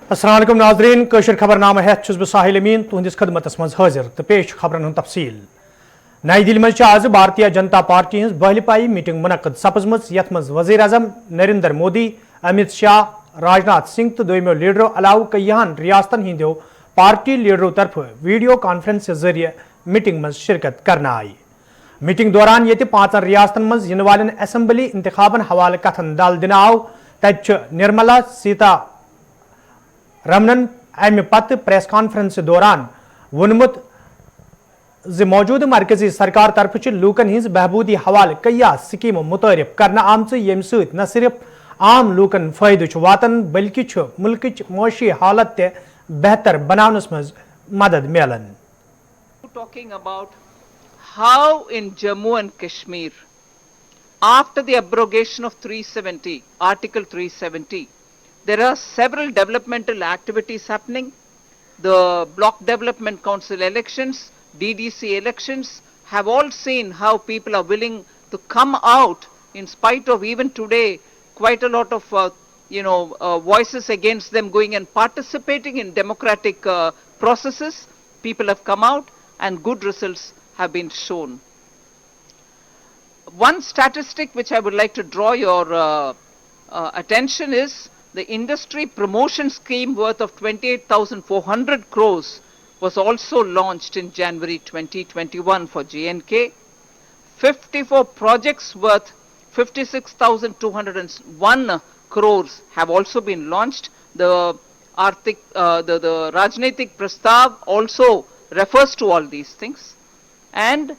अस्सलाम वालेकुम नाज़रीन कशर खबरनामा हेत छुस बह साहिल अमीन तुहंदिस खदमतस मज हाजिर तो पेश खबरन हुंद तफसील। नई दिल्ली मज आज भारतीय जनता पार्टी हज बहल पाई मीटिंग मुनक़द सपजमज यथ मज वज़ीर आज़म नरेंद्र मोदी, अमित शाह, राजनाथ सिंह तो दोयमो लीडरो अलाव कईयान रियासतन हिंदो पार्टी लीडरों तरफ वीडियो कॉन्फ्रेंस के जरिए मीटिंग मज शिरकत करना आई। मीटिंग दौरान ये पांचन रियासतन मज इन वालन असम्बली इंतखाबन हवाले कथन दल दिन आव तथ निर्मला सीता रमनन अमि पत प्रेस कॉन्फ्रेंस दौरान वोनमुत मौजूद मरकजी सरकार तरफ लूकन हिंज बहबूदी हवाले कईया स्कीम मुतारिफ करना आमच यम सत न सिर्फ आम लूकन फायदे वातन बल्कि मुल्क मुआशी हालत ते बेहतर बनावनस मज मदद मिलन। Talking about how in Jammu and Kashmir, after the abrogation of 370, Article 370, there are several developmental activities happening. The Block Development Council elections, DDC elections have all seen how people are willing to come out in spite of even today quite a lot of voices against them going and participating in democratic processes. People have come out and good results have been shown. One statistic which I would like to draw your attention is the industry promotion scheme worth of 28,400 crores was also launched in January 2021 for J&K. 54 projects worth 56,201 crores have also been launched. The Rajneetik Prastav also refers to all these things. And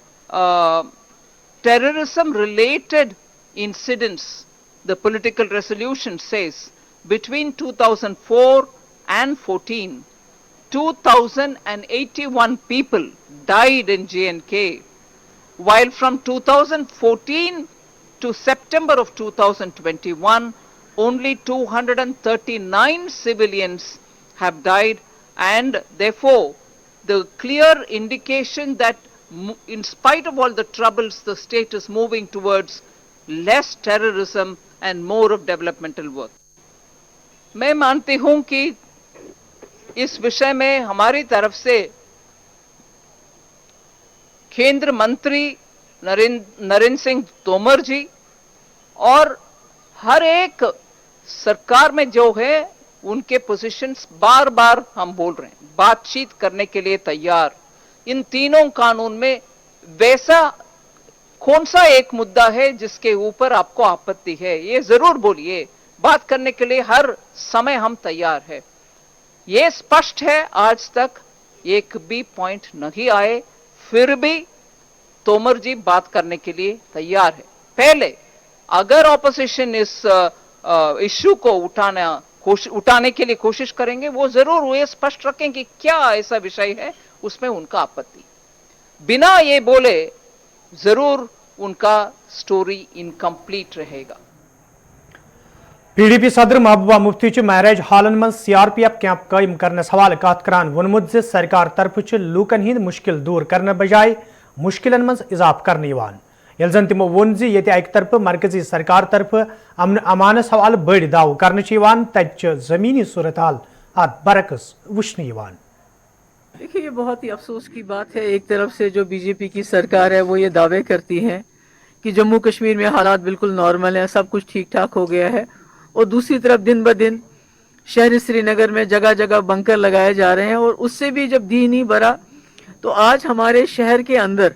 terrorism related incidents, the political resolution says between 2004 and 14, 2,081 people died in J&K, while from 2014 to September of 2021, only 239 civilians have died, and therefore the clear indication that in spite of all the troubles, the state is moving towards less terrorism and more of developmental work. मैं मानती हूं कि इस विषय में हमारी तरफ से केंद्र मंत्री नरेंद्र सिंह तोमर जी और हर एक सरकार में जो है उनके पोजीशंस बार बार हम बोल रहे हैं, बातचीत करने के लिए तैयार। इन तीनों कानून में वैसा कौन सा एक मुद्दा है जिसके ऊपर आपको आपत्ति है, ये जरूर बोलिए। बात करने के लिए हर समय हम तैयार है। ये स्पष्ट है, आज तक एक भी पॉइंट नहीं आए, फिर भी तोमर जी बात करने के लिए तैयार है। पहले अगर ऑपोजिशन इस इश्यू को उठाने के लिए कोशिश करेंगे, वो जरूर ये स्पष्ट रखें कि क्या ऐसा विषय है उसमें उनका आपत्ति। बिना ये बोले जरूर उनका स्टोरी इनकम्प्लीट रहेगा। PDP सदर महबूबा मुफ्ती महराज हालन मज CRPF कैंप कायम करने हवाले कत करान वोनमुत सरकार तरफ लूकन हिंद मुश्किल दूर करने बजाय मुश्किलन मज इजाफ करने यल जन तमो वोन अक तरफ मरकजी सरकार तरफ अमन अमानस हवाले बड़ दाव करने तत जमीनी सूरत हाल अत बरकस वुचने। देखिए, ये बहुत ही अफसोस की बात है। एक तरफ से जो बीजेपी की सरकार है वो ये दावे करती है कि जम्मू कश्मीर में हालात बिल्कुल नॉर्मल है, सब कुछ ठीक ठाक हो गया है, और दूसरी तरफ दिन ब दिन शहर श्रीनगर में जगह जगह बंकर लगाए जा रहे हैं। और उससे भी जब दी नहीं भरा तो आज हमारे शहर के अंदर,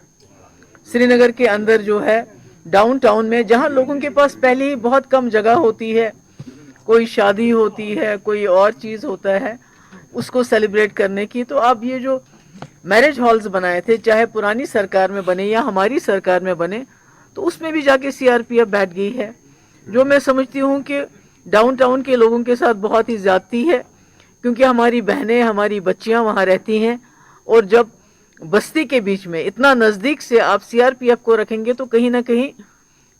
श्रीनगर के अंदर जो है डाउनटाउन में, जहां लोगों के पास पहले ही बहुत कम जगह होती है, कोई शादी होती है, कोई और चीज़ होता है उसको सेलिब्रेट करने की, तो अब ये जो मैरिज हॉल्स बनाए थे, चाहे पुरानी सरकार में बने या हमारी सरकार में बने, तो उसमें भी जाके CRPF बैठ गई है, जो मैं समझती हूँ कि डाउनटाउन के लोगों के साथ बहुत ही ज्यादती है, क्योंकि हमारी बहनें, हमारी बच्चियां वहाँ रहती हैं, और जब बस्ती के बीच में इतना नज़दीक से आप CRPF को रखेंगे तो कहीं ना कहीं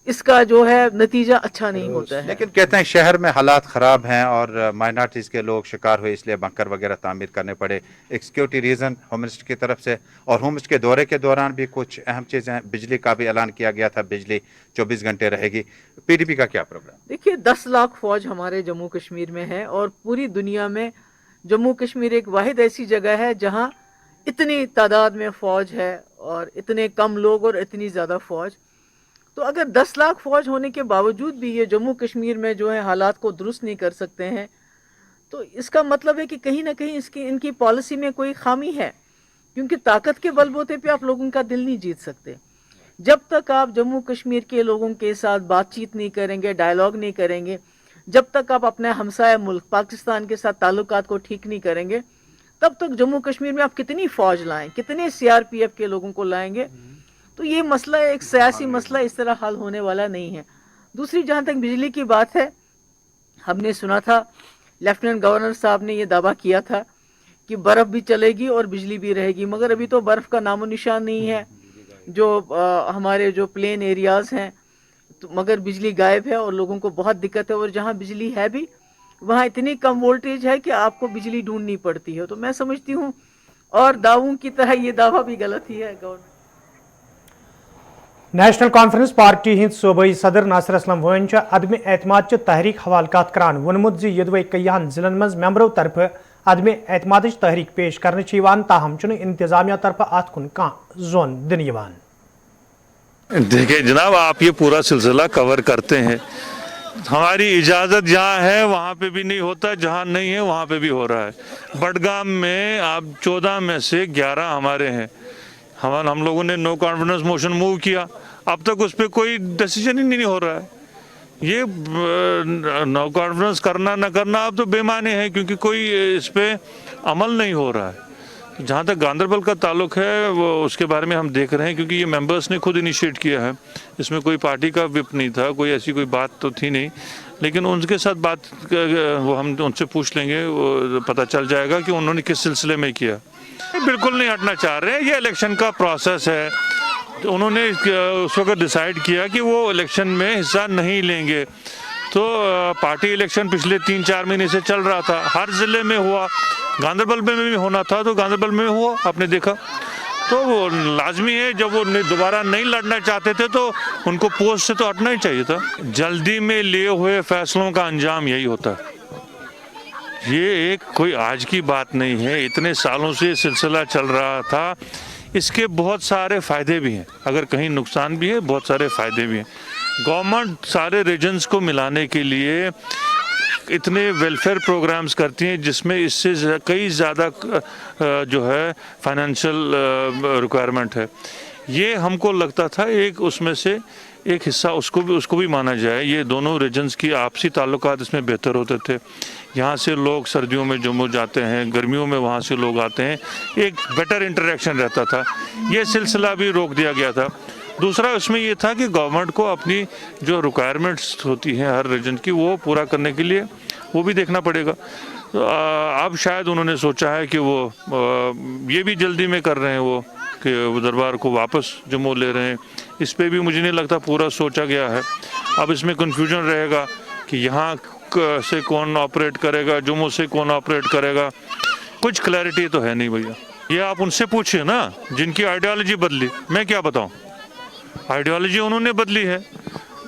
इसका जो है नतीजा अच्छा नहीं होता है। लेकिन कहते हैं शहर में हालात ख़राब हैं और माइनॉरिटीज़ के लोग शिकार हुए, इसलिए बंकर वगैरह तामीर करने पड़े, एक सिक्योरिटी रीज़न होम मिनिस्टर की तरफ से। और होम मिनिस्टर के दौरे के दौरान भी कुछ अहम चीज़ें, बिजली का भी ऐलान किया गया था, बिजली 24 घंटे रहेगी। PDP का क्या प्रोग्राम? देखिए, 10 लाख फौज हमारे जम्मू कश्मीर में है और पूरी दुनिया में जम्मू कश्मीर एक वाहिद ऐसी जगह है जहां इतनी तादाद में फौज है और इतने कम लोग और इतनी ज़्यादा फौज। तो अगर 10 लाख फौज होने के बावजूद भी ये जम्मू कश्मीर में जो है हालात को दुरुस्त नहीं कर सकते हैं, तो इसका मतलब है कि कहीं ना कहीं इनकी पॉलिसी में कोई खामी है, क्योंकि ताकत के बलबूते पे आप लोगों का दिल नहीं जीत सकते। जब तक आप जम्मू कश्मीर के लोगों के साथ बातचीत नहीं करेंगे, डायलॉग नहीं करेंगे, जब तक आप अपने हमसाया मुल्क पाकिस्तान के साथ ताल्लुकात को ठीक नहीं करेंगे, तब तक जम्मू कश्मीर में आप कितनी फौज लाएं, कितने सीआरपीएफ के लोगों को लाएंगे, तो ये मसला एक सियासी मसला इस तरह हल होने वाला नहीं है। दूसरी, जहाँ तक बिजली की बात है, हमने सुना था लेफ्टिनेंट गवर्नर साहब ने ये दावा किया था कि बर्फ़ भी चलेगी और बिजली भी रहेगी, मगर अभी तो बर्फ़ का नामो निशान नहीं है। जो हमारे जो प्लेन एरियाज़ हैं, तो मगर बिजली गायब है और लोगों को बहुत दिक्कत है, और जहाँ बिजली है भी वहाँ इतनी कम वोल्टेज है कि आपको बिजली ढूंढनी पड़ती है। तो मैं समझती हूँ, और दावों की तरह ये दावा भी गलत ही है। Government national conference party Hind सूबाई सदर नासिर असलम वन अदम एतमाद तहरीक हवाल कत करान वोनमुत जी यदवे कईयान जिलन मज मेंबरों तरफ अदम एतमाद तहरीक पेश करने ताहम इंतजामिया तरफ अत कुन जोन दिन। देखिए जनाब, आप ये पूरा सिलसिला कवर करते हैं। हमारी इजाज़त जहाँ है वहाँ पे भी नहीं होता, जहाँ नहीं है वहाँ पे भी हो रहा है। बडगाम में आप 14 में से 11 हमारे हैं। हम लोगों ने नो कॉन्फिडेंस मोशन मूव किया, अब तक उस पर कोई डिसीजन ही नहीं हो रहा है। ये नो कॉन्फिडेंस करना न करना अब तो बेमाने है, क्योंकि कोई इस पर अमल नहीं हो रहा है। जहाँ तक गांदरबल का ताल्लुक है, वो उसके बारे में हम देख रहे हैं, क्योंकि ये मेंबर्स ने खुद इनिशिएट किया है। इसमें कोई पार्टी का विप नहीं था, कोई ऐसी कोई बात तो थी नहीं, लेकिन उनके साथ बात वो हम उनसे पूछ लेंगे, वो पता चल जाएगा कि उन्होंने किस सिलसिले में किया। बिल्कुल नहीं हटना चाह रहे हैं, ये इलेक्शन का प्रोसेस है। तो उन्होंने उस वक्त डिसाइड किया कि वो इलेक्शन में हिस्सा नहीं लेंगे। तो पार्टी इलेक्शन पिछले 3-4 महीने से चल रहा था, हर ज़िले में हुआ, गांदरबल में भी होना था तो गांदरबल में हुआ, आपने देखा। तो वो लाजमी है, जब वो दोबारा नहीं लड़ना चाहते थे तो उनको पोस्ट से तो हटना ही चाहिए था। जल्दी में लिए हुए फैसलों का अंजाम यही होता है। ये एक कोई आज की बात नहीं है, इतने सालों से ये सिलसिला चल रहा था। इसके बहुत सारे फ़ायदे भी हैं, अगर कहीं नुकसान भी है, बहुत सारे फ़ायदे भी हैं। गवर्नमेंट सारे रीजन्स को मिलाने के लिए इतने वेलफेयर प्रोग्राम्स करती हैं, जिसमें इससे कई ज़्यादा जो है फाइनेंशियल रिक्वायरमेंट है। ये हमको लगता था एक उसमें से एक हिस्सा उसको भी माना जाए। ये दोनों रीजन्स की आपसी ताल्लुकात इसमें बेहतर होते थे। यहाँ से लोग सर्दियों में जम्मू जाते हैं, गर्मियों में वहाँ से लोग आते हैं, एक बेटर इंटरेक्शन रहता था। ये सिलसिला भी रोक दिया गया था। दूसरा उसमें ये था कि गवर्नमेंट को अपनी जो रिक्वायरमेंट्स होती हैं हर रीजन की, वो पूरा करने के लिए वो भी देखना पड़ेगा। तो अब शायद उन्होंने सोचा है कि वो ये भी जल्दी में कर रहे हैं, वो कि दरबार को वापस जम्मू ले रहे हैं। इस पे भी मुझे नहीं लगता पूरा सोचा गया है। अब इसमें कन्फ्यूजन रहेगा कि यहाँ से कौन ऑपरेट करेगा, जम्मू से कौन ऑपरेट करेगा, कुछ क्लैरिटी तो है नहीं भैया। ये आप उनसे पूछिए ना, जिनकी आइडियोलॉजी बदली, मैं क्या बताऊँ। आइडियोलॉजी उन्होंने बदली है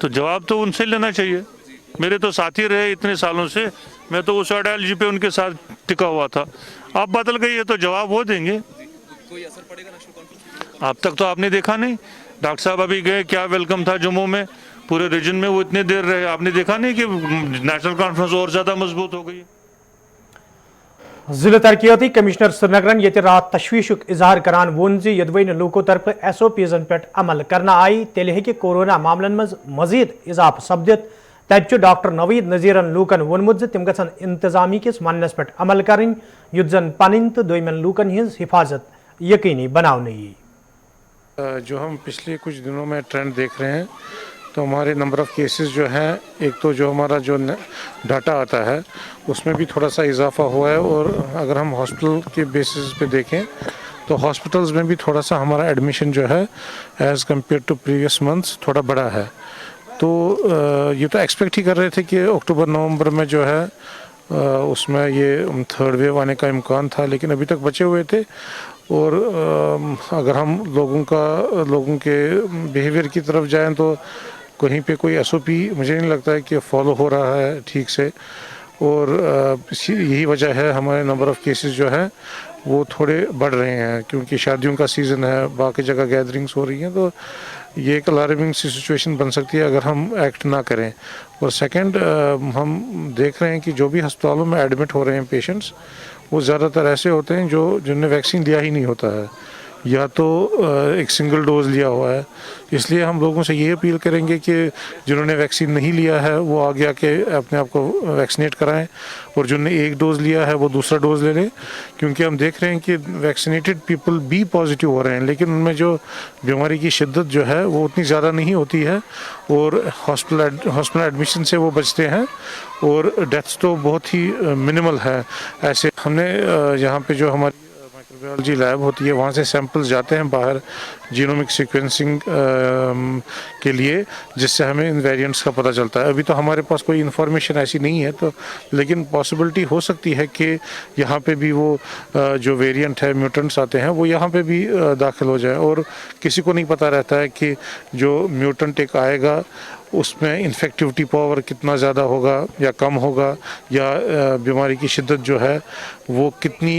तो जवाब तो उनसे लेना चाहिए। मेरे तो साथी रहे इतने सालों से, मैं तो उस आइडियोलॉजी पे उनके साथ टिका हुआ था। अब बदल गई है तो जवाब वो देंगे। कोई असर पड़ेगा नेशनल कॉन्फ्रेंस? अब तक तो आपने देखा नहीं। डॉक्टर साहब अभी गए, क्या वेलकम था जम्मू में, पूरे रीजन में वो इतने देर रहे, आपने देखा नहीं कि नेशनल कॉन्फ्रेंस और ज्यादा मजबूत हो गई है। जिला तरक्याती कमिश्नर श्रीनगरन ये रात तशवीशुक इजहार करान वोन जी यदवैन लोगों तरफ SOP'जन पे अमल करना आई तेल है कि कोरोना मामलन मज मजीद इजाफ सपदित तब डॉक्टर नवीद नजीरन लूकन वोनमुत तिम गसन इंतजामी किस मानस पे अमल करें युद्ध जन पन तो दोयमन लूकन हिंज हिफाजत यकीनी बनाने। जो हम पिछले कुछ दिनों में ट्रेंड देख रहे हैं, तो हमारे नंबर ऑफ़ केसेस जो हैं, एक तो जो हमारा जो डाटा आता है उसमें भी थोड़ा सा इजाफा हुआ है, और अगर हम हॉस्पिटल के बेसिस पे देखें तो हॉस्पिटल्स में भी थोड़ा सा हमारा एडमिशन जो है as compare to previous months थोड़ा बड़ा है। तो ये तो एक्सपेक्ट ही कर रहे थे कि अक्टूबर-नवंबर में जो है उसमें ये थर्ड वेव आने का इम्कान था, लेकिन अभी तक बचे हुए थे। और अगर हम लोगों के बिहेवियर की तरफ जाएं तो कहीं पे कोई SOP मुझे नहीं लगता है कि फॉलो हो रहा है ठीक से। और यही वजह है हमारे नंबर ऑफ़ केसेस जो है वो थोड़े बढ़ रहे हैं, क्योंकि शादियों का सीज़न है, बाकी जगह गैदरिंग्स हो रही हैं, तो ये एक अलार्मिंग सी सिचुएशन बन सकती है अगर हम एक्ट ना करें। और सेकंड, हम देख रहे हैं कि जो भी अस्पतालों में एडमिट हो रहे हैं पेशेंट्स, वो ज़्यादातर ऐसे होते हैं जिन्होंने वैक्सीन लिया ही नहीं होता है, या तो एक सिंगल डोज लिया हुआ है। इसलिए हम लोगों से ये अपील करेंगे कि जिन्होंने वैक्सीन नहीं लिया है वो आगे आके अपने आप को वैक्सीनेट कराएं, और जिन्होंने एक डोज़ लिया है वो दूसरा डोज़ ले लें, क्योंकि हम देख रहे हैं कि वैक्सीनेटेड पीपल भी पॉजिटिव हो रहे हैं, लेकिन उनमें जो बीमारी की शिद्दत जो है वो उतनी ज़्यादा नहीं होती है, और हॉस्पिटल एडमिशन से वो बचते हैं, और डेथ्स तो बहुत ही मिनिमल है। ऐसे हमने यहाँ पे जो हमारी माइक्रोबायोलॉजी लैब होती है वहाँ से सैंपल्स जाते हैं बाहर जीनोमिक सीक्वेंसिंग के लिए, जिससे हमें इन वेरिएंट्स का पता चलता है। अभी तो हमारे पास कोई इन्फॉर्मेशन ऐसी नहीं है, तो लेकिन पॉसिबिलिटी हो सकती है कि यहाँ पे भी वो जो वेरिएंट है, म्यूटेंट्स आते हैं, वो यहाँ पे भी दाखिल हो जाए, और किसी को नहीं पता रहता है कि जो म्यूटेंट एक आएगा उसमें इन्फेक्टिविटी पावर कितना ज़्यादा होगा या कम होगा, या बीमारी की शिद्दत जो है वो कितनी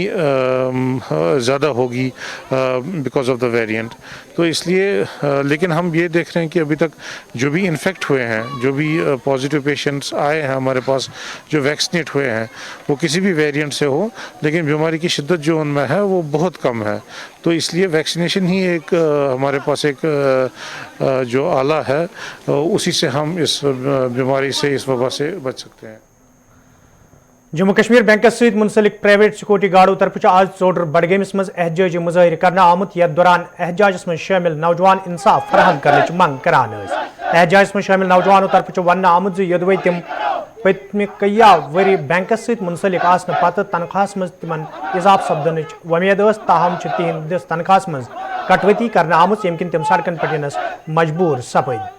ज़्यादा होगी बिकॉज ऑफ द वेरिएंट। तो इसलिए लेकिन हम ये देख रहे हैं कि अभी तक जो भी इन्फेक्ट हुए हैं, जो भी पॉजिटिव पेशेंट्स आए हैं हमारे पास, जो वैक्सीनेट हुए हैं, वो किसी भी वेरिएंट से हो, लेकिन बीमारी की शिद्दत जो उनमें है वो बहुत कम है। तो इसलिए वैक्सीनेशन ही एक हमारे पास एक जो आला है, उसी से हम इस बीमारी से, इस वबा से बच सकते हैं। जम्मू कश्मीर बैंकस सहित मुंसलिक प्राइवेट सिक्योरिटी गार्डों तरफ आज चोटर बडगमिस मज एहतजाजी मुजाहिर करना आमुत, यथ दौरान एहतजाजस मज शामिल नौजवान इंसाफ फराहम करने मंग करान। एहतजाजस मज शामिल नौजवानों तरफ वन्न आमुत जो यदि तम पत्म कया वरी बैंकस सहित मुंसलिक आसन पत तनख्वाहस मज तिमन इजाफ सपदन वमेद, ताहम तिहंदिस तनख्वाहस मज कटवती करना आमुत, यम किन तम सड़कन पे मजबूर सपद।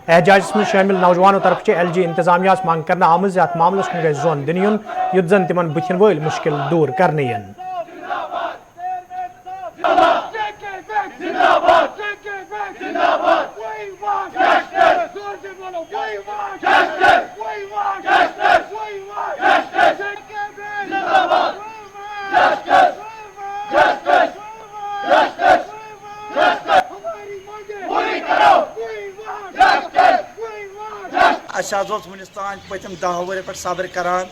एहतजाजस में शामिल नौजवानों तरफ LG इंतजामिया मांग करना आमज अत मामलस कुन गई जोन दिन युन, युत जन तिमन बुथिन वल मुश्किल दूर करने यन। वनस तान पतम 10 वर पे सब्र करान,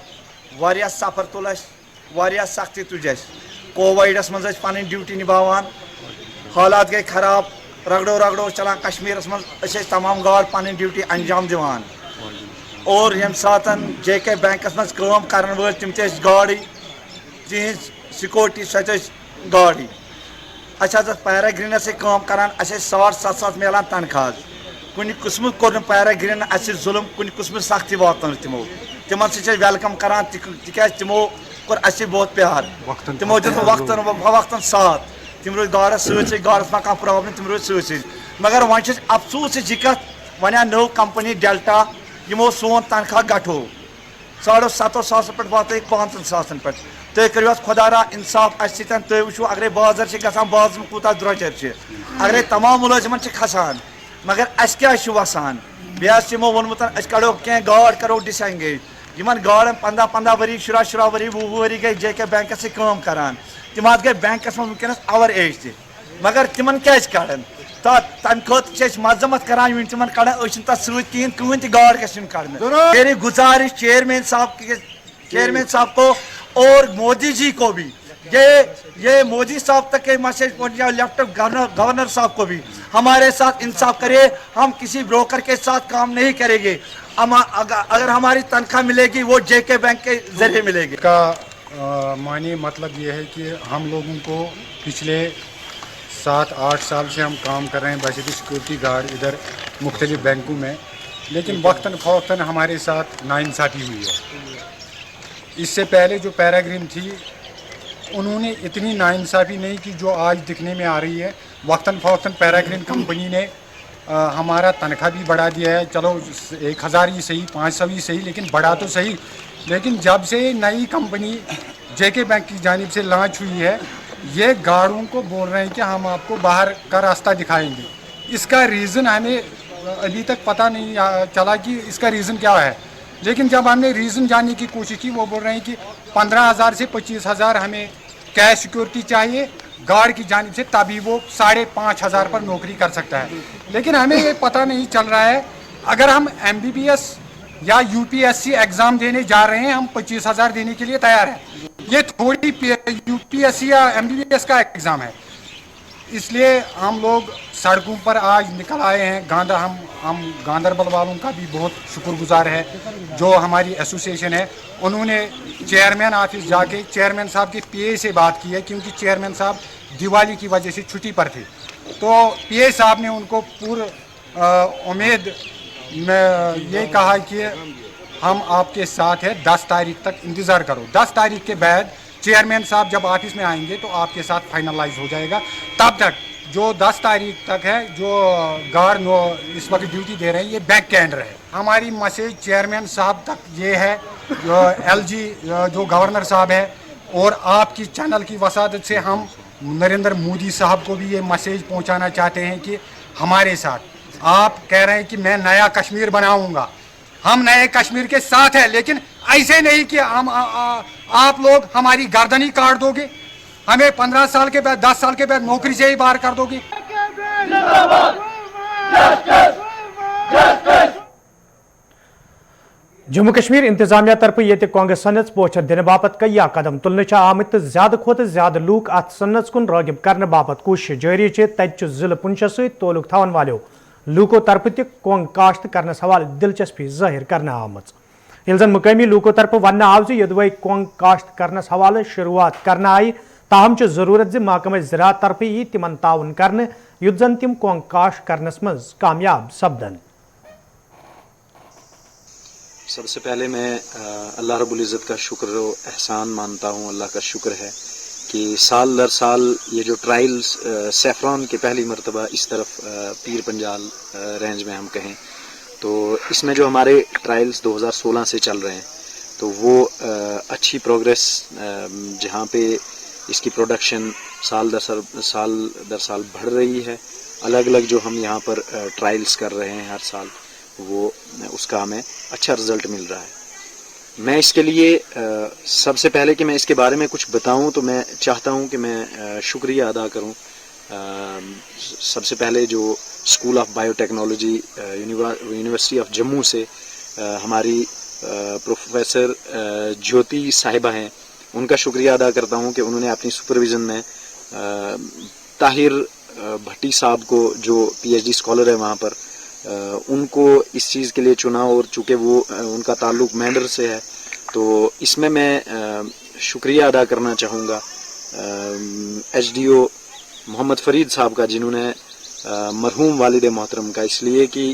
वारिया सफर तुल, वारिया सख्ती तुज, कोविडस मज पन ड्यूटी निभावान, हालात गई खराब, रगड़ो रगड़ो चलान कश्मीरस मज तमाम गार्ड पन ड्यूटी अंजाम दिवान, और यम सातन JK बैंकस मज काम करन वल तिम ते गाड़ी तिहज सिक्योरिटी सत गाड़ी, पैराग्रीन से काम करान, 7,500 मिलान तनख्वाह, कुन किस्म कोर पैराग्रीन अस जुल्म, कुन किस्म सख्ती वातन तिमो तिमन से वेलकम करान, तिक तिमो कोर अस बहुत प्यार, तिमो दिन वक्तन साथ, तिम रोज गाड़स गाड़स मा कह प्रॉब्लम, तिम रोज सत, मगर वन अफसोस यह कत वन नव कंपनी डेल्टा यमो सोन तनख्वाह गठो 7,500 पे वात 5,000 पे, तुम करो खुदारा इंसाफ अस तुम वो अगर बाजार से गसान बाजार में कूत द्रचर, अगर तमाम मुलाजिमन खसान, मगर अस क्या वसान, बेमो वोनमुत कड़ो क्या गार्ड करो डिसएंगेज, इन गार्डन 15 वरी 17 वरी 20 वरी गई JK बैंकस से काम करान, तिम गई बैंकस में वनकस ओवर एज त, मगर तिमन क्या कड़न तम खत मजम्मत करान वन तिमन कड़न सहीन कहन त गार्ड गन कड़न। मेरी गुजारिश चेयरमैन साहब को और मोदी जी को भी, ये मोदी साहब तक के मैसेज पहुंचा, लेफ्टिनेंट गवर्नर साहब को भी, हमारे साथ इंसाफ करिए, हम किसी ब्रोकर के साथ काम नहीं करेंगे, अगर हमारी तनख्वाह मिलेगी वो JK बैंक के जरिए मिलेगी। का मानी मतलब ये है कि हम लोगों को पिछले 7-8 साल से हम काम कर रहे हैं बशरी सिक्योरिटी गार्ड इधर मुख्तलिफ बैंकों में, लेकिन वक्तन फ़ौक्तन हमारे साथ नाइंसाफ़ी हुई है। इससे पहले जो पैराग्रीन थी उन्होंने इतनी नाइंसाफ़ी नहीं की जो आज दिखने में आ रही है। वक्तन फ़ौक्तन पैराग्रीन कंपनी ने हमारा तनख्वाह भी बढ़ा दिया है, चलो 1,000 ही सही, 500 ही सही, लेकिन बढ़ा तो सही। लेकिन जब से नई कंपनी JK बैंक की जानिब से लॉन्च हुई है, ये गार्डों को बोल रहे हैं कि हम आपको बाहर का रास्ता दिखाएंगे। इसका रीज़न हमें अभी तक पता नहीं चला कि इसका रीज़न क्या है, लेकिन जब हमने रीज़न जानने की कोशिश की, वो बोल रहे हैं कि 15,000 से 25,000 हमें कैश सिक्योरिटी चाहिए गार्ड की जानिब से, तभी वो 5,500 पर नौकरी कर सकता है। लेकिन हमें ये पता नहीं चल रहा है, अगर हम MBBS या UPSC एग्ज़ाम देने जा रहे हैं, हम 25,000 देने के लिए तैयार हैं। ये थोड़ी UPSC या MBBS का एग्ज़ाम है, इसलिए हम लोग सड़कों पर आज निकल आए हैं। हम गांधरबल वालों का भी बहुत शुक्रगुजार है, जो हमारी एसोसिएशन है, उन्होंने चेयरमैन ऑफिस जाके चेयरमैन साहब के PA से बात की है, क्योंकि चेयरमैन साहब दिवाली की वजह से छुट्टी पर थे। तो PA साहब ने उनको पूर्ण उम्मीद में ये कहा कि हम आपके साथ हैं, 10 तारीख तक इंतज़ार करो। 10 तारीख के बाद चेयरमैन साहब जब ऑफिस में आएंगे तो आपके साथ फाइनलाइज हो जाएगा। तब तक जो 10 तारीख तक है, जो गार्ड इस वक्त ड्यूटी दे रहे हैं, ये बैक कैंडर है। हमारी मैसेज चेयरमैन साहब तक ये है, जो LG जो गवर्नर साहब है, और आपकी चैनल की वसादत से हम नरेंद्र मोदी साहब को भी ये मैसेज पहुंचाना चाहते हैं कि हमारे साथ आप कह रहे हैं कि मैं नया कश्मीर बनाऊंगा, हम नए कश्मीर के साथ हैं, लेकिन ऐसे नहीं कि हम आप लोग हमारी गर्दन ही काट दोगे, हमें 15 साल के बाद 10 साल के बाद नौकरी से ही बाहर कर दोगे। जम्मू कश्मीर इंतजामिया तरफ ये कांग्रेस सन्नत पोचर दिन बापत कई कदम तुलने आमत, ज्यादा खोत ज्यादा लूक अत सन्नत कुन रागिब करने बापत कोशिश जारी तत जिले पुंछ सहित तोलुक थवन वालों लूको तरफ तंग काश्त करने हवाले दिलचस्पी जाहिर करने आमच। यिल जन मुकामी लूको तरफ वन आव यदवे कोंग काश्त करने हवाले शुरुआत करने आई, ताहम जरूरत महकमा ज़राअत तरफ यी तिमन ताउन करने युत जन तिम कोंग काश्त करनस मज कामयाब सपदन। सबसे पहले मैं अल्लाह रब्बुल इज़्ज़त का शुक्र और एहसान मानता हूँ। अल्लाह का शुक्र है कि साल दर साल ये जो ट्रायल्स सैफरान के पहली मरतबा इस तरफ पीर पंजाल रेंज में हम कहें, तो इसमें जो हमारे ट्रायल्स 2016 से चल रहे हैं, तो वो अच्छी प्रोग्रेस, जहाँ पे इसकी प्रोडक्शन साल दर साल बढ़ रही है। अलग अलग जो हम यहाँ पर ट्रायल्स कर रहे हैं हर साल, वो उसका हमें अच्छा रिज़ल्ट मिल रहा है। मैं इसके लिए सबसे पहले कि मैं इसके बारे में कुछ बताऊं, तो मैं चाहता हूं कि मैं शुक्रिया अदा करूं सबसे पहले जो school of biotechnology university of Jammu से हमारी प्रोफेसर ज्योति साहिबा हैं, उनका शुक्रिया अदा करता हूं कि उन्होंने अपनी सुपरविज़न में ताहिर भट्टी साहब को, जो PhD स्कॉलर है वहाँ पर, उनको इस चीज़ के लिए चुना, और चूँकि वो उनका ताल्लुक़ मैंडर से है, तो इसमें मैं शुक्रिया अदा करना चाहूँगा HDO मोहम्मद फरीद साहब का, जिन्होंने मरहूम वालिद मोहतरम का, इसलिए कि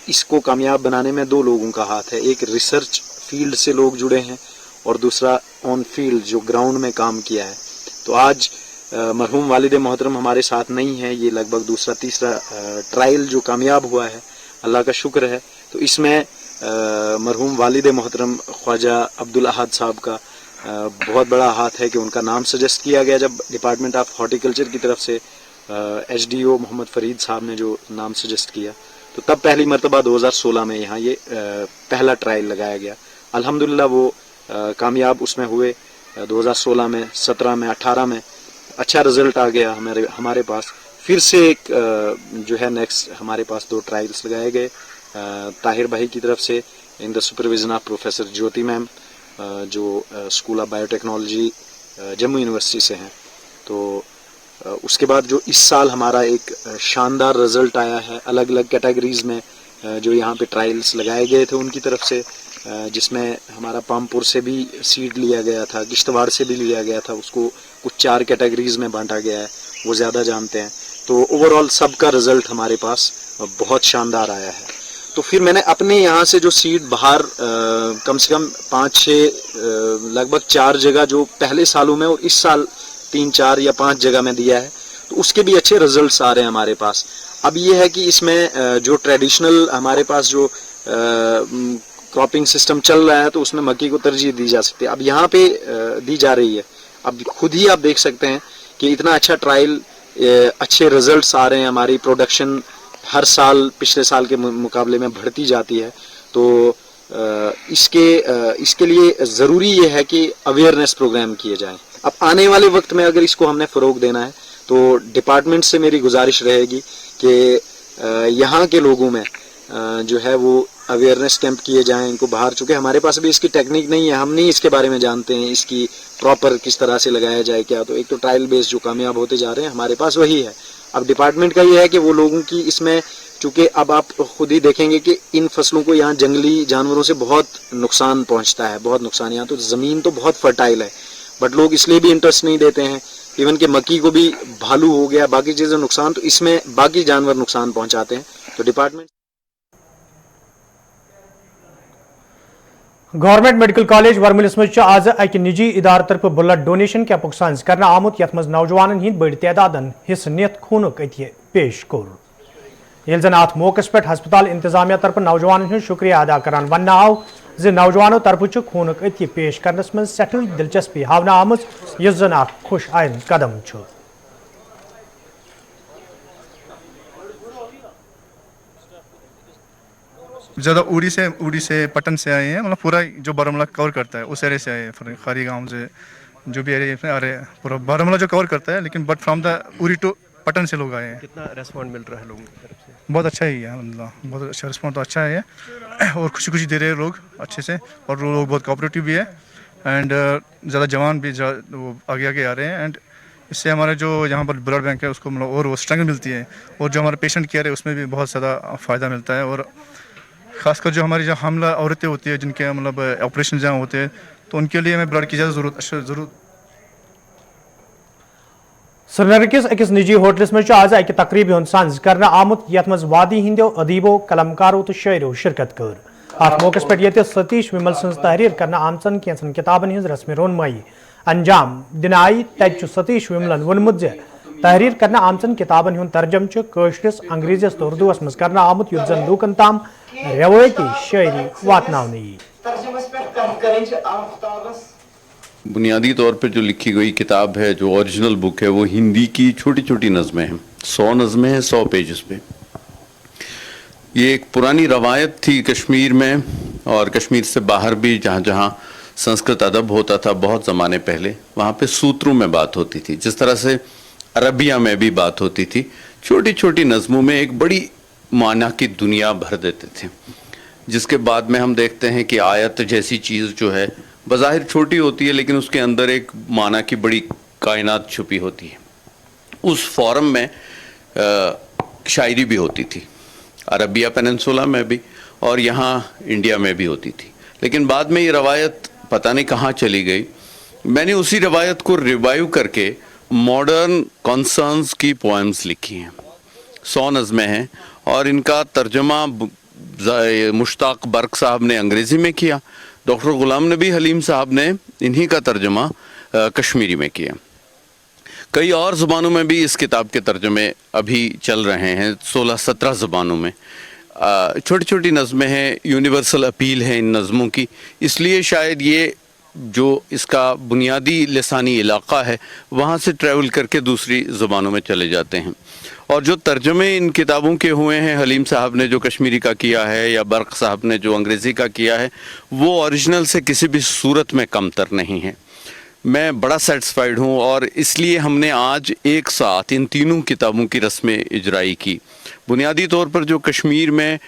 इसको कामयाब बनाने में दो लोगों का हाथ है। एक रिसर्च फील्ड से लोग जुड़े हैं और दूसरा ऑन फील्ड जो ग्राउंड में काम किया है। तो आज मरहूम वालिद मोहतरम हमारे साथ नहीं है, ये लगभग दूसरा तीसरा ट्रायल जो कामयाब हुआ है, अल्लाह का शुक्र है। तो इसमें मरहूम वालिद मोहतरम ख्वाजा अब्दुल अहद साहब का बहुत बड़ा हाथ है कि उनका नाम सजेस्ट किया गया जब डिपार्टमेंट ऑफ हॉर्टिकल्चर की तरफ से HDO मोहम्मद फरीद साहब ने जो नाम सजेस्ट किया, तो तब पहली मरतबा 2016 में यहाँ ये पहला ट्रायल लगाया गया। अल्हम्दुलिल्लाह वो कामयाब उसमें हुए। 2016 में, 17 में, 18 में अच्छा रिजल्ट आ गया हमारे पास। फिर से एक जो है नेक्स्ट हमारे पास 2 ट्रायल्स लगाए गए ताहिर भाई की तरफ से in the supervision of professor Jyoti ma'am, जो school of biotechnology Jammu university से हैं। तो उसके बाद जो इस साल हमारा एक शानदार रिजल्ट आया है अलग अलग कैटेगरीज में, जो यहाँ पे ट्रायल्स लगाए गए थे उनकी तरफ से, जिसमें हमारा पामपुर से भी सीड लिया गया था, किश्तवाड़ से भी लिया गया था, उसको कुछ 4 कैटेगरीज में बांटा गया है, वो ज़्यादा जानते हैं। तो ओवरऑल सबका रिजल्ट हमारे पास बहुत शानदार आया है। तो फिर मैंने अपने यहाँ से जो सीड बाहर कम से कम 5-6 लगभग 4 जगह जो पहले सालों में और इस साल 3-4 या 5 जगह में दिया है, तो उसके भी अच्छे रिजल्ट्स आ रहे हैं हमारे पास। अब ये है कि इसमें जो ट्रेडिशनल हमारे पास जो क्रॉपिंग सिस्टम चल रहा है, तो उसमें मक्की को तरजीह दी जा सकती है, अब यहाँ पे दी जा रही है। अब खुद ही आप देख सकते हैं कि इतना अच्छा ट्रायल, अच्छे रिजल्ट्स आ रहे हैं, हमारी प्रोडक्शन हर साल पिछले साल के मुकाबले में बढ़ती जाती है। तो इसके लिए ज़रूरी ये है कि अवेयरनेस प्रोग्राम किए जाएं। अब आने वाले वक्त में अगर इसको हमने फ़रोग देना है तो डिपार्टमेंट से मेरी गुजारिश रहेगी कि यहाँ के लोगों में जो है वो अवेयरनेस कैंप किए जाएं इनको बाहर, चूँकि हमारे पास अभी इसकी टेक्निक नहीं है, हम नहीं इसके बारे में जानते हैं इसकी प्रॉपर किस तरह से लगाया जाए क्या। तो एक तो ट्रायल बेस्ड जो कामयाब होते जा रहे हैं हमारे पास वही है। अब डिपार्टमेंट का ये है कि वो लोगों की इसमें, चूँकि अब आप खुद ही देखेंगे कि इन फसलों को यहाँ जंगली जानवरों से बहुत नुकसान पहुँचता है, बहुत नुकसान। यहाँ तो ज़मीन तो बहुत फर्टाइल है बट लोग इसलिए भी इंटरेस्ट नहीं देते हैं। इवन कि मक्की को भी भालू हो गया, बाकी चीज़ें नुकसान, तो इसमें बाकी जानवर नुकसान पहुँचाते हैं। तो डिपार्टमेंट गवर्नमेंट मेडिकल कॉलेज वर्मलिस मज आज अक निजी इदार तरफ ब्लड डोनेशन कैंपुक साज कर आमुत यथ मज नौजवान हिंद बड़ तादादन हिस्स नियत खूनुक अतिय पेश कोर। येल जन अत मौकस पे हस्पताल इंतजामिया तरफ नौजवान हूं शुक्रिया अदा करान वन आव ज नौजवानों तरफ खूनुक अतिय पेश करनस मज सठल दिलचस्पी हावना आमज यस जन अख खुश आयन कदम छु। ज़्यादा उड़ी से पटन से आए हैं, मतलब पूरा जो बारामूला कवर करता है उस एरिया से आए हैं, खारी गांव से जो भी एरिया है अरे पूरा बारामूला जो कवर करता है, लेकिन बट फ्रॉम द उड़ी टू पटन से लोग आए हैं। कितना रेस्पॉन्ड मिल रहा है लोगों की तरफ से? बहुत अच्छा ही है अल्हम्दुलिल्लाह, बहुत अच्छा रिस्पॉन्स तो अच्छा है और खुशी खुशी दे रहे हैं लोग अच्छे से, और लोग बहुत कोऑपरेटिव भी है एंड ज़्यादा जवान भी वो आगे आगे आ रहे हैं। एंड इससे हमारे जो यहाँ पर ब्लड बैंक है उसको मतलब और वो स्ट्रेंथ मिलती है, और जो हमारे पेशेंट केयर है उसमें भी बहुत ज़्यादा फ़ायदा मिलता है। और ख़ासकर जो हमारी जो हमला औरतें होती है जिनके मतलब ऑपरेशन जहाँ होते हैं तो उनके लिए हमें ब्लड की ज़्यादा ज़रूरत। श्रीनगर किस अकिस निजी होटलस में आज अक तकरीब हुंद साज कर आमुत यथ मज वादी हिंदो अदीबो कलमकारों तो शायरों शिरकत कर। अत मौके पे ये सतीश विमल सज तहरीर कर आमचन कैंसन किताबन हिंद रस्म रोनमाई अंजाम दिन आई तक सतीश विमलन वोनमुत तहरीर कर आमचन किताबन हुंद तर्जम कशरस अंग्रेजस तो उर्दूस मज कर आमुत युत जन लूकन ताम रवायती शायरी वातनावन यी। बुनियादी तौर पर जो लिखी गई किताब है, जो ओरिजिनल बुक है, वो हिंदी की छोटी छोटी नज़में हैं, 100 नज़में हैं 100 पेजेस पे। ये एक पुरानी रवायत थी कश्मीर में और कश्मीर से बाहर भी, जहाँ जहाँ संस्कृत अदब होता था बहुत ज़माने पहले, वहाँ पे सूत्रों में बात होती थी, जिस तरह से अरबिया में भी बात होती थी। छोटी छोटी नज़मों में एक बड़ी माना की दुनिया भर देते थे, जिसके बाद में हम देखते हैं कि आयत जैसी चीज़ जो है बज़ाहिर छोटी होती है लेकिन उसके अंदर एक माना की बड़ी कायनात छुपी होती है। उस फॉरम में शायरी भी होती थी, अरबिया पेनिनसुला में भी और यहाँ इंडिया में भी होती थी। लेकिन बाद में ये रवायत पता नहीं कहाँ चली गई। मैंने उसी रवायत को रिवाइव करके मॉडर्न कॉन्सर्न्स की पोएम्स लिखी हैं, 100 नज़में हैं, और इनका तर्जमा मुश्ताक बर्क साहब ने अंग्रेज़ी में किया, डॉक्टर गुलाम नबी हलीम साहब ने इन्हीं का तर्जमा कश्मीरी में किया। कई और ज़ुबानों में भी इस किताब के तर्जमे अभी चल रहे हैं, 16-17 ज़ुबानों में। छोटी छोटी नज़में हैं, यूनिवर्सल अपील है इन नज़मों की, इसलिए शायद ये जो इसका बुनियादी लिसानी इलाक़ा है वहाँ से ट्रैवल करके दूसरी ज़ुबानों में चले जाते हैं। और जो तर्जमे इन किताबों के हुए हैं, हलीम साहब ने जो कश्मीरी का किया है या बर्क साहब ने जो अंग्रेज़ी का किया है, वो ओरिजिनल से किसी भी सूरत में कमतर नहीं है। मैं बड़ा सेटिस्फाइड हूँ और इसलिए हमने आज एक साथ इन तीनों किताबों की रस्म इजराई की। बुनियादी तौर पर जो कश्मीर में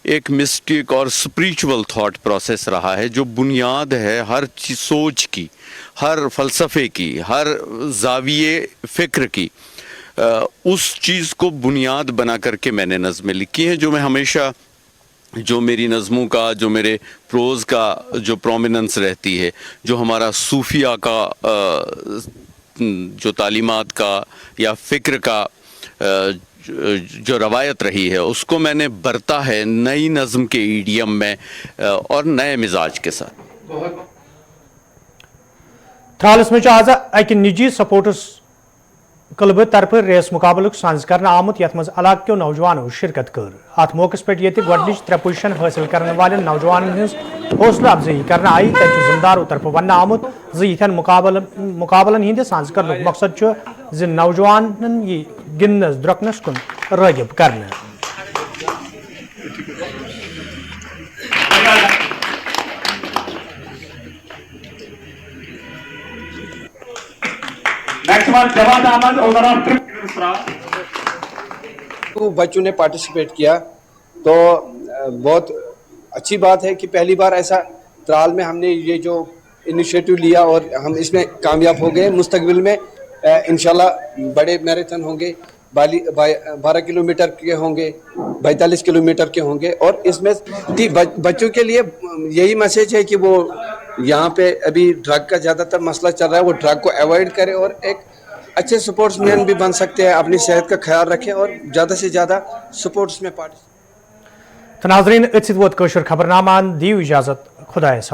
एक मिस्टिक और स्पिरिचुअल थॉट प्रोसेस रहा है, जो बुनियाद है हर सोच की, हर फ़लसफ़े की, हर ज़ाविये फ़िक्र की, उस चीज़ को बुनियाद बना करके मैंने नज़में लिखी हैं, जो मैं हमेशा, जो मेरी नज़मों का, जो मेरे प्रोज़ का जो प्रोमिनेंस रहती है, जो हमारा सूफिया का जो तालीमात का या फ़िक्र का जो रवायत रही है, उसको मैंने बरता है नई नज़म के ईडियम में और नए मिजाज के साथ। थ्रालस में आज अक निजी सपोर्ट्स क्लब तरफ रेस मुकाबल साज कर आमुत यथ मज इलाक नौजवानों शिरकत कर। अत मौके पे ये गोडनिच 3 पोजिशन हासिल करने वाले नौजवान हज हौसला अफजाई कर आई तक जिम्मेदारों तरफ वन आमुत यथन मुकाबलन हंद साज कर मकसद नौजवान गिंदनस द्रकनस कुन रागिब कर। बच्चों ने पार्टिसिपेट किया तो बहुत अच्छी बात है कि पहली बार ऐसा त्राल में हमने ये जो इनिशिएटिव लिया और हम इसमें कामयाब हो गए। मुस्तकबिल में इंशाल्लाह बड़े मैराथन होंगे, 12 किलोमीटर के होंगे, 42 किलोमीटर के होंगे। और इसमें बच्चों के लिए यही मैसेज है कि वो यहाँ पे अभी ड्रग का ज़्यादातर मसला चल रहा है, वो ड्रग को अवॉइड करें और एक अच्छे स्पोर्ट्समैन भी बन सकते हैं, अपनी सेहत का ख्याल रखें और ज़्यादा से ज़्यादा स्पोर्ट्स में पार्टिसिपेट। तो नाज़रीन, इत्त वोत खबरनामान, दियो इजाज़त, खुदा